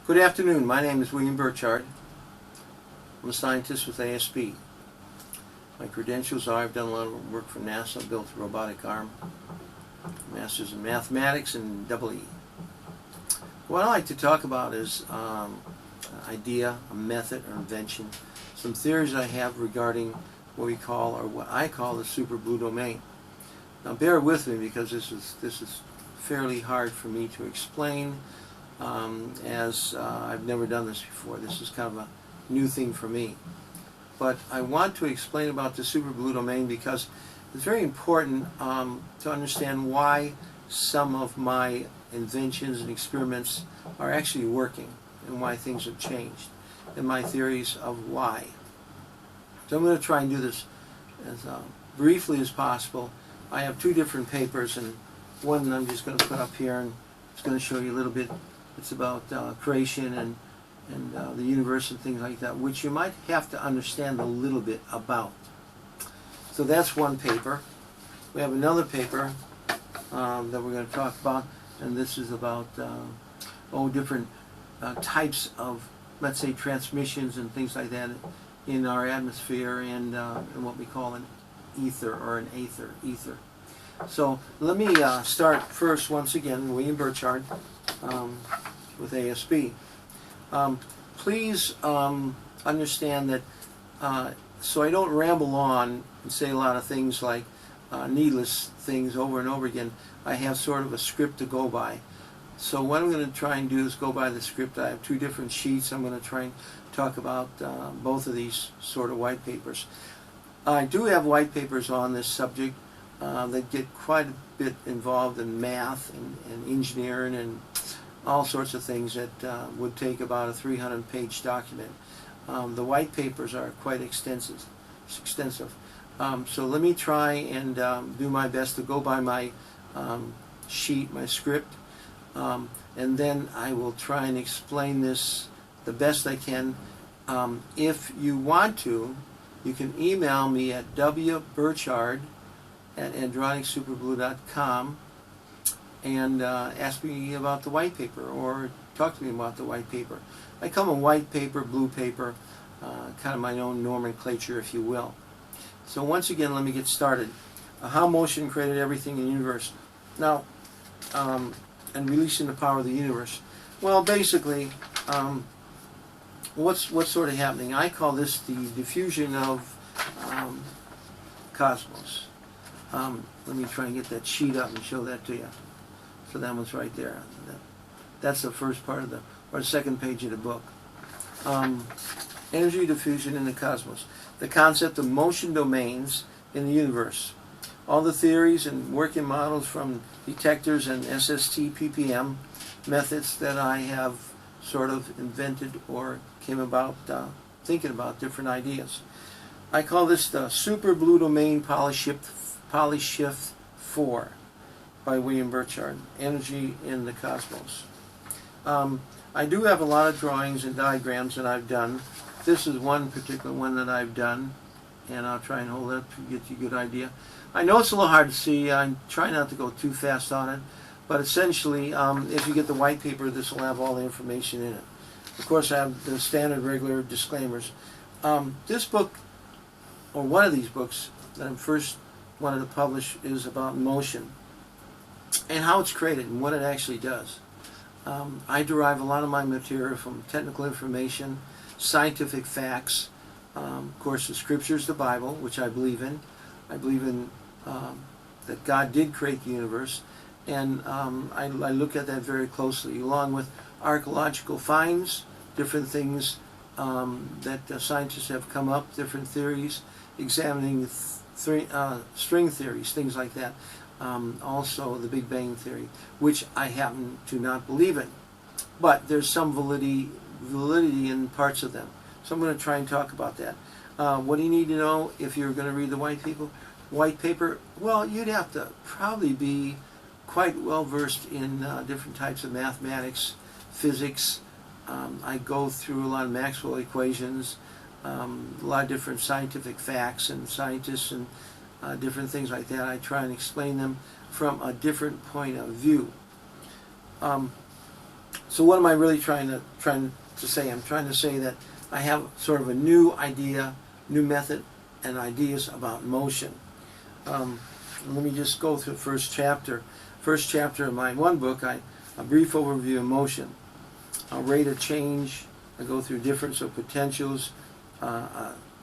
Good afternoon. My name is William Burchard. I'm a scientist with ASB. My credentials are I've done a lot of work for NASA, built a robotic arm, Masters in Mathematics, and EE. What I like to talk about is an idea, a method, or invention, some theories I have regarding what we call, or what I call, the super blue domain. Now bear with me because this is fairly hard for me to explain, as I've never done this before. This is kind of a new thing for me. But I want to explain about the super blue domain because it's very important to understand why some of my inventions and experiments are actually working and why things have changed, and my theories of why. So I'm going to try and do this as briefly as possible. I have two different papers, and one I'm just going to put up here, and it's going to show you a little bit. It's about creation and the universe and things like that, which you might have to understand a little bit about. So that's one paper. We have another paper that we're going to talk about, and this is about different types of, let's say, transmissions and things like that in our atmosphere and what we call an ether or an ether. So let me start first, once again, William Burchard with ASB. Please understand that so I don't ramble on and say a lot of things like needless things over and over again. I have sort of a script to go by. So what I'm going to try and do is go by the script. I have two different sheets. I'm going to try and talk about both of these sort of white papers. I do have white papers on this subject that get quite a bit involved in math and engineering and all sorts of things that would take about a 300-page document. The white papers are quite extensive. So let me try and do my best to go by my sheet, my script, and then I will try and explain this the best I can. If you want to, you can email me at wburchard@andronicsuperblue.com and ask me about the white paper, or talk to me about the white paper. I call them white paper, blue paper, kind of my own nomenclature, if you will. So once again, let me get started. How motion created everything in the universe. Now, and releasing the power of the universe. Well, basically, what's sort of happening? I call this the diffusion of cosmos. Let me try and get that sheet up and show that to you. So that one's right there. That's the first part of or second page of the book. Energy diffusion in the cosmos. The concept of motion domains in the universe. All the theories and working models from detectors and SST PPM methods that I have sort of invented or came about thinking about different ideas. I call this the Super Blue Domain Polyshift 4 by William Burchard, Energy in the Cosmos. I do have a lot of drawings and diagrams that I've done. This is one particular one that I've done, and I'll try and hold it up to get you a good idea. I know it's a little hard to see. I try not to go too fast on it, but essentially, if you get the white paper, this will have all the information in it. Of course, I have the standard regular disclaimers. This book, or one of these books that I first wanted to publish, is about motion and how it's created and what it actually does. I derive a lot of my material from technical information, scientific facts, of course the scriptures, the Bible, which I believe in. I believe in that God did create the universe, and I look at that very closely, along with archaeological finds, different things that scientists have come up, different theories, examining string theories, things like that. Also the Big Bang Theory, which I happen to not believe in, but there's some validity in parts of them. So I'm going to try and talk about that. What do you need to know if you're going to read the white paper? Well, you'd have to probably be quite well versed in different types of mathematics, physics. I go through a lot of Maxwell equations, a lot of different scientific facts and scientists and different things like that. I try and explain them from a different point of view. So what am I really trying to say? I'm trying to say that I have sort of a new idea, new method, and ideas about motion. Let me just go through the first chapter. First chapter of my one book, a brief overview of motion. Rate of change. I go through difference of potentials.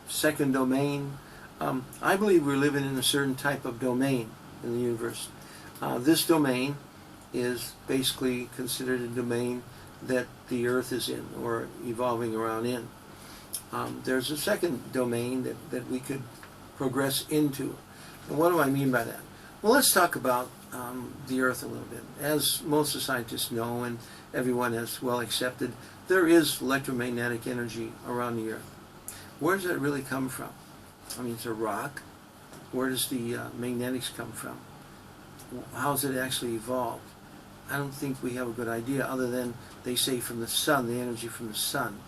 Second domain. I believe we're living in a certain type of domain in the universe. This domain is basically considered a domain that the Earth is in, or evolving around in. There's a second domain that we could progress into. And what do I mean by that? Well, let's talk about the Earth a little bit. As most of the scientists know, and everyone has well accepted, there is electromagnetic energy around the Earth. Where does that really come from? I mean, it's a rock. Where does the magnetics come from? How's it actually evolved? I don't think we have a good idea, other than they say from the sun, the energy from the sun.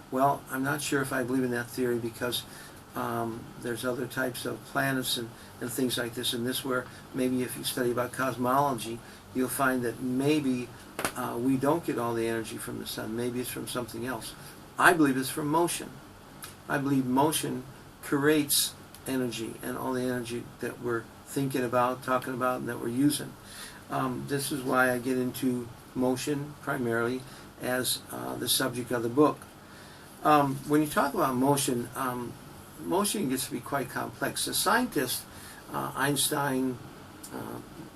Well, I'm not sure if I believe in that theory, because there's other types of planets and things like this, and this where maybe if you study about cosmology, you'll find that maybe we don't get all the energy from the sun. Maybe it's from something else. I believe it's from motion. I believe motion creates energy, and all the energy that we're thinking about, talking about, and that we're using. This is why I get into motion primarily as the subject of the book. When you talk about motion, motion gets to be quite complex. The scientists, Einstein,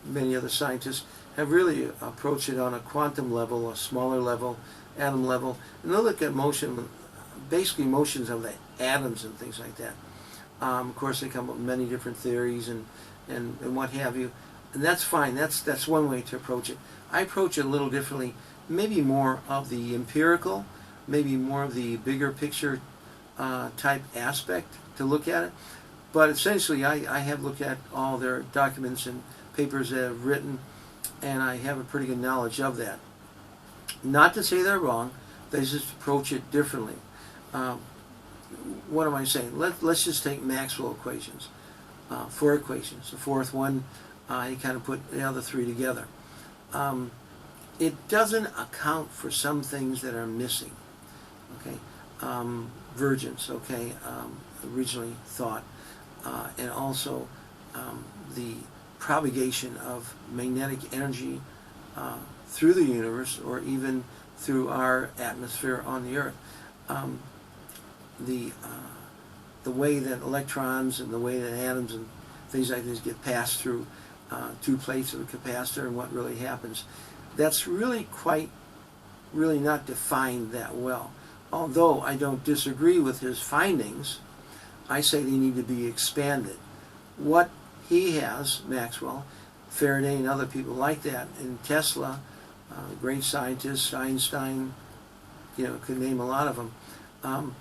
many other scientists, have really approached it on a quantum level, a smaller level, atom level, and they look at motion, basically motions of the atoms and things like that. Of course, they come up with many different theories and what have you, and that's fine. That's one way to approach it. I approach it a little differently, maybe more of the empirical, maybe more of the bigger picture type aspect to look at it. But essentially, I have looked at all their documents and papers that have written, and I have a pretty good knowledge of that. Not to say they're wrong, they just approach it differently. What am I saying? Let's just take Maxwell equations. 4 equations. The fourth one, you kind of put the other 3 together. It doesn't account for some things that are missing. Okay, virgins. Okay, originally thought, and also the propagation of magnetic energy through the universe, or even through our atmosphere on the Earth. The way that electrons and the way that atoms and things like this get passed through 2 plates of a capacitor, and what really happens, that's really not defined that well. Although I don't disagree with his findings, I say they need to be expanded. What he has, Maxwell, Faraday, and other people like that, and Tesla, great scientists, Einstein, could name a lot of them.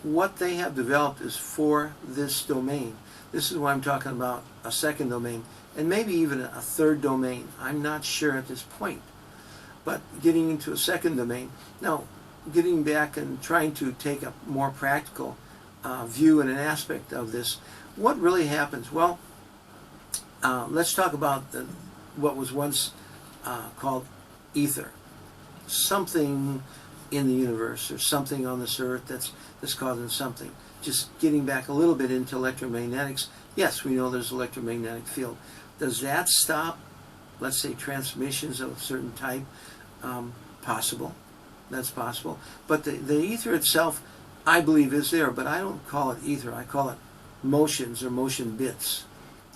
What they have developed is for this domain. This is why I'm talking about a second domain, and maybe even a third domain. I'm not sure at this point. But getting into a second domain, now getting back and trying to take a more practical view and an aspect of this, what really happens? Well, let's talk about what was once called ether. Something in the universe, or something on this earth that's causing something. Just getting back a little bit into electromagnetics, yes, we know there's electromagnetic field. Does that stop, let's say, transmissions of a certain type? Possible. That's possible. But the ether itself, I believe, is there, but I don't call it ether. I call it motions, or motion bits.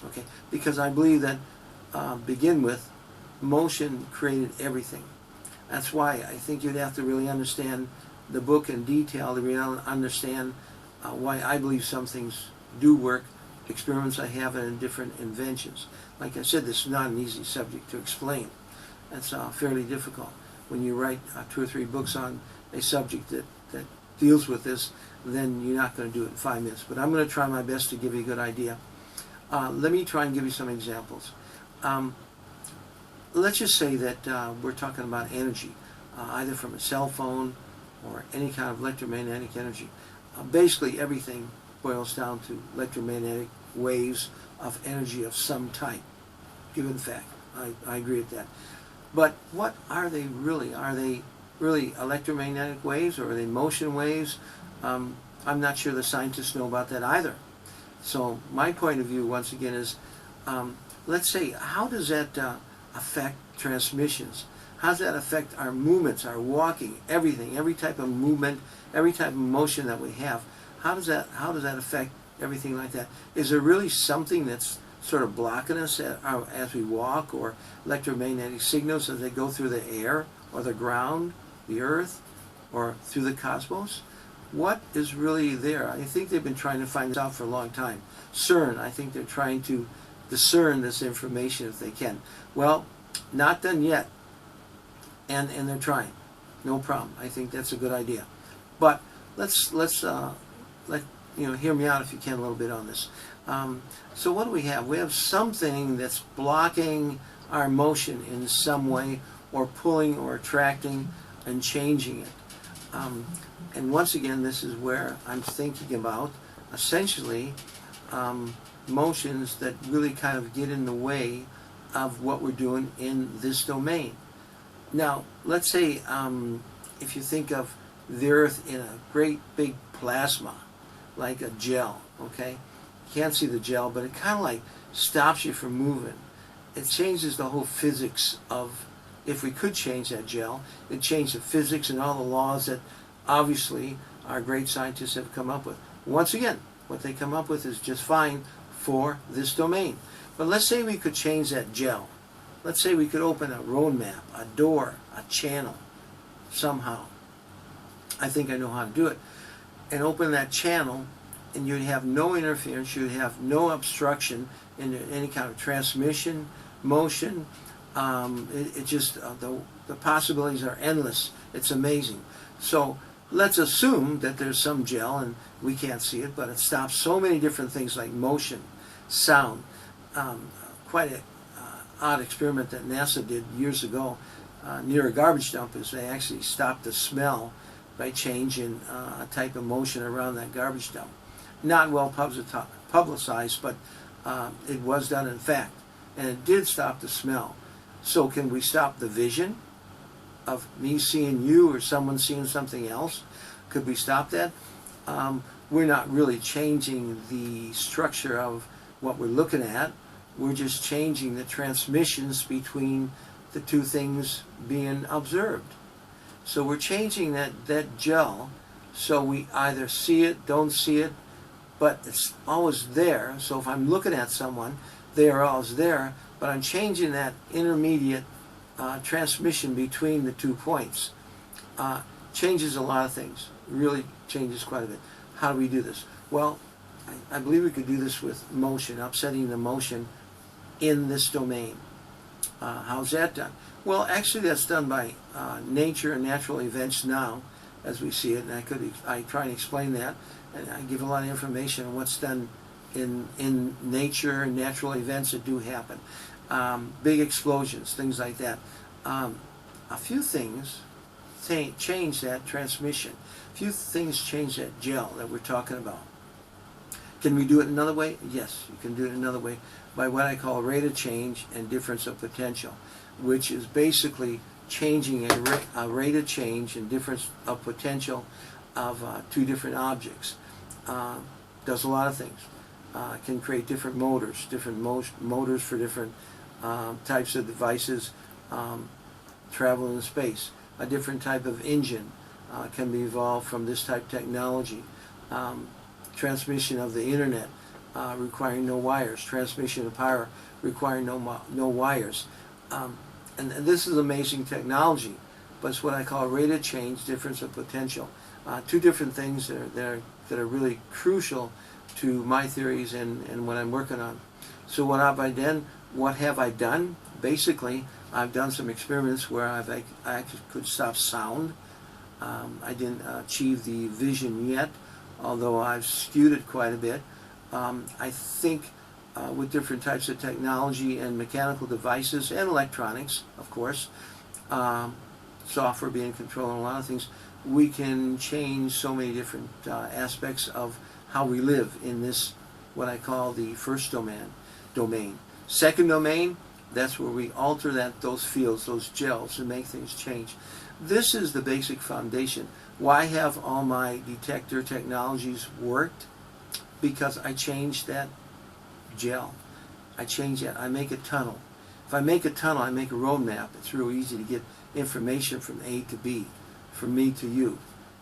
Okay, because I believe that, begin with, motion created everything. That's why I think you'd have to really understand the book in detail to really understand why I believe some things do work, experiments I have, and different inventions. Like I said, this is not an easy subject to explain. That's fairly difficult. When you write 2 or 3 books on a subject that deals with this, then you're not going to do it in 5 minutes. But I'm going to try my best to give you a good idea. Let me try and give you some examples. Let's just say that we're talking about energy, either from a cell phone or any kind of electromagnetic energy. Basically, everything boils down to electromagnetic waves of energy of some type, given fact. I agree with that. But what are they really? Are they really electromagnetic waves or are they motion waves? I'm not sure the scientists know about that either. So my point of view, once again, is let's say, how does that affect transmissions? How does that affect our movements, our walking, everything, every type of movement, every type of motion that we have? How does that affect everything like that? Is there really something that's sort of blocking us as we walk, or electromagnetic signals as they go through the air or the ground, the earth, or through the cosmos? What is really there? I think they've been trying to find this out for a long time. CERN, I think they're trying to discern this information if they can. Well, not done yet, and they're trying. No problem. I think that's a good idea. But let's hear me out if you can a little bit on this. So what do we have? We have something that's blocking our motion in some way, or pulling or attracting and changing it. And once again, this is where I'm thinking about essentially motions that really kind of get in the way of what we're doing in this domain. Now, let's say if you think of the Earth in a great big plasma, like a gel, okay? You can't see the gel, but it kind of like stops you from moving. It changes the whole physics of, if we could change that gel, it changed the physics and all the laws that obviously our great scientists have come up with. Once again, what they come up with is just fine for this domain. But let's say we could change that gel. Let's say we could open a road map, a door, a channel, somehow. I think I know how to do it. And open that channel, and you'd have no interference, you'd have no obstruction in any kind of transmission, motion. It just, the possibilities are endless. It's amazing. So let's assume that there's some gel, and we can't see it, but it stops so many different things like motion, sound. Quite an odd experiment that NASA did years ago near a garbage dump is they actually stopped the smell by changing a type of motion around that garbage dump. Not well publicized, but it was done in fact, and it did stop the smell. So can we stop the vision of me seeing you or someone seeing something else? Could we stop that? We're not really changing the structure of what we're looking at. We're just changing the transmissions between the two things being observed. So we're changing that gel so we either see it, don't see it, but it's always there. So if I'm looking at someone, they are always there, but I'm changing that intermediate transmission between the 2 points. Changes a lot of things. Really changes quite a bit. How do we do this? Well, I believe we could do this with motion, upsetting the motion in this domain. How's that done? Well, actually that's done by nature and natural events now, as we see it, and I try and explain that, and I give a lot of information on what's done in nature and natural events that do happen. Big explosions, things like that. A few things change that transmission. A few things change that gel that we're talking about. Can we do it another way? Yes, you can do it another way by what I call rate of change and difference of potential, which is basically changing a rate of change and difference of potential of two different objects. Does a lot of things. Can create different motors for different types of devices travel in space. A different type of engine can be evolved from this type of technology. Transmission of the internet requiring no wires. Transmission of power requiring no wires. And this is amazing technology, but it's what I call rate of change, difference of potential. Two different things that are really crucial to my theories and what I'm working on. So what have I done? Basically, I've done some experiments where I actually could stop sound. I didn't achieve the vision yet, although I've skewed it quite a bit. I think with different types of technology and mechanical devices and electronics, of course, software being controlled and a lot of things, we can change so many different aspects of how we live in this, what I call the first domain. Second domain, that's where we alter those fields, those gels, and make things change. This is the basic foundation. Why have all my detector technologies worked? Because I changed that gel. I change that. I make a tunnel. If I make a tunnel, I make a road map. It's real easy to get information from A to B, from me to you.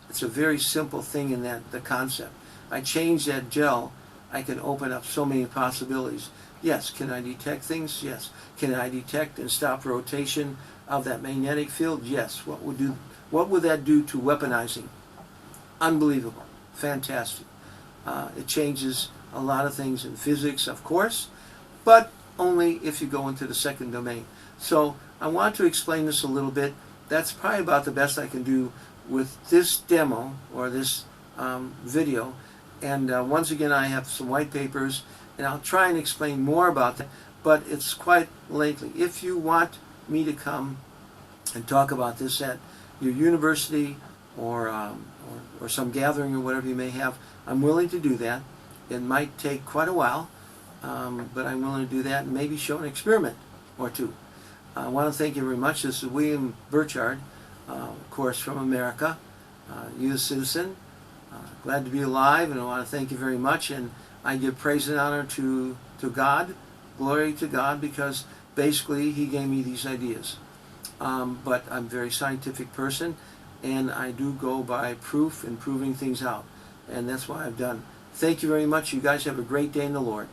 It's a very simple thing in that the concept. I change that gel, I can open up so many possibilities. Yes, can I detect things? Yes. Can I detect and stop rotation of that magnetic field? Yes. What would that do to weaponizing? Unbelievable. Fantastic. It changes a lot of things in physics, of course, but only if you go into the second domain. So I want to explain this a little bit. That's probably about the best I can do with this demo or this video. And once again, I have some white papers, and I'll try and explain more about that, but it's quite lengthy. If you want me to come and talk about this at your university or some gathering or whatever you may have, I'm willing to do that. It might take quite a while, but I'm willing to do that and maybe show an experiment or two. I want to thank you very much. This is William Burchard, of course, from America, U.S. citizen. Glad to be alive, and I want to thank you very much. And I give praise and honor to God, glory to God, because basically He gave me these ideas. But I'm a very scientific person, and I do go by proof and proving things out. And that's what I've done. Thank you very much. You guys have a great day in the Lord.